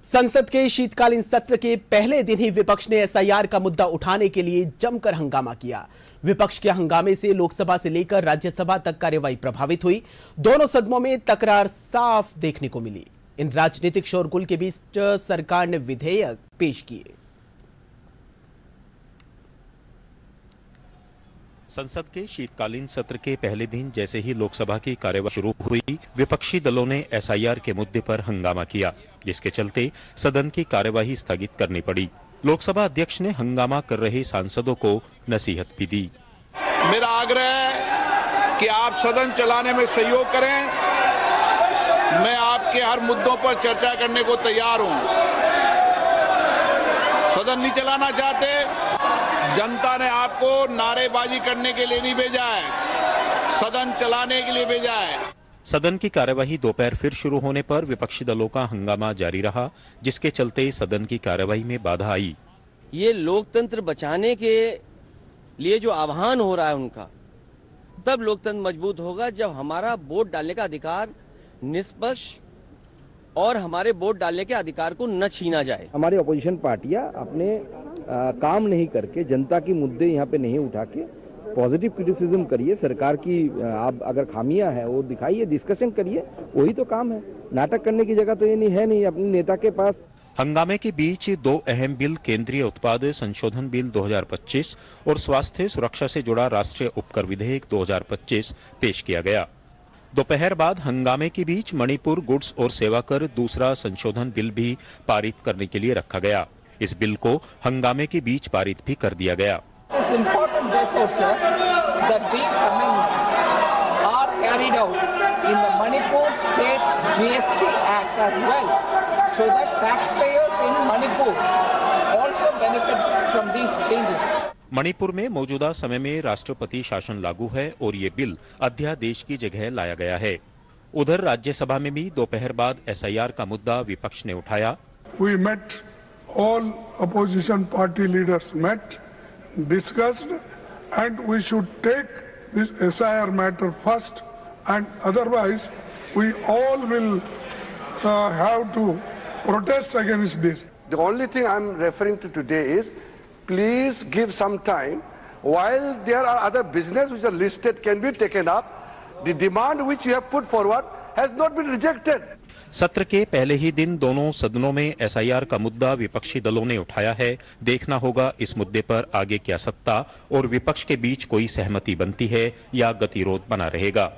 संसद के शीतकालीन सत्र के पहले दिन ही विपक्ष ने एसआईआर का मुद्दा उठाने के लिए जमकर हंगामा किया। विपक्ष के हंगामे से लोकसभा से लेकर राज्यसभा तक कार्यवाही प्रभावित हुई। दोनों सदनों में तकरार साफ देखने को मिली। इन राजनीतिक शोरगुल के बीच सरकार ने विधेयक पेश किए। संसद के शीतकालीन सत्र के पहले दिन जैसे ही लोकसभा की कार्यवाही शुरू हुई, विपक्षी दलों ने एसआईआर के मुद्दे पर हंगामा किया, जिसके चलते सदन की कार्यवाही स्थगित करनी पड़ी। लोकसभा अध्यक्ष ने हंगामा कर रहे सांसदों को नसीहत भी दी। मेरा आग्रह है कि आप सदन चलाने में सहयोग करें। मैं आपके हर मुद्दों पर चर्चा करने को तैयार हूं। सदन नहीं चलाना चाहते, जनता ने आपको नारेबाजी करने के लिए नहीं भेजा है, सदन चलाने के लिए भेजा है। सदन की कार्यवाही दोपहर फिर शुरू होने पर विपक्षी दलों का हंगामा जारी रहा, जिसके चलते सदन की कार्यवाही में बाधा आई। ये लोकतंत्र बचाने के लिए जो आह्वान हो रहा है उनका, तब लोकतंत्र मजबूत होगा जब हमारा वोट डालने का अधिकार निष्पक्ष और हमारे वोट डालने के अधिकार को न छीना जाए। हमारी अपोजिशन पार्टियां अपने काम नहीं करके, जनता की मुद्दे यहाँ पे नहीं उठा के पॉजिटिव क्रिटिसिज्म करिए। सरकार की आप अगर खामियां है वो दिखाइए, डिस्कशन करिए, वही तो काम है। नाटक करने की जगह तो ये नहीं है नहीं अपने नेता के पास। हंगामे के बीच दो अहम बिल, केंद्रीय उत्पाद संशोधन बिल 2025 और स्वास्थ्य सुरक्षा से जुड़ा राष्ट्रीय उपकर विधेयक 2025 पेश किया गया। दोपहर बाद हंगामे के बीच मणिपुर गुड्स और सेवा कर दूसरा संशोधन बिल भी पारित करने के लिए रखा गया। इस बिल को हंगामे के बीच पारित भी कर दिया गया। It's important, therefore, sir, that these amendments are carried out in the Manipur State GST Act as well, so that taxpayers in Manipur also benefit from these changes. Manipur में मौजूदा समय में राष्ट्रपति शासन लागू है और ये बिल अध्यादेश की जगह लाया गया है। उधर राज्यसभा में भी दोपहर बाद एसआईआर का मुद्दा विपक्ष ने उठाया। We met, all opposition party leaders met, discussed, and we should take this SIR matter first, and otherwise we all will have to protest against this. The only thing I'm referring to today is, please give some time. While there are other business which are listed can be taken up, the demand which you have put forward has not been rejected. सत्र के पहले ही दिन दोनों सदनों में SIR का मुद्दा विपक्षी दलों ने उठाया है। देखना होगा इस मुद्दे पर आगे क्या सत्ता और विपक्ष के बीच कोई सहमति बनती है या गतिरोध बना रहेगा।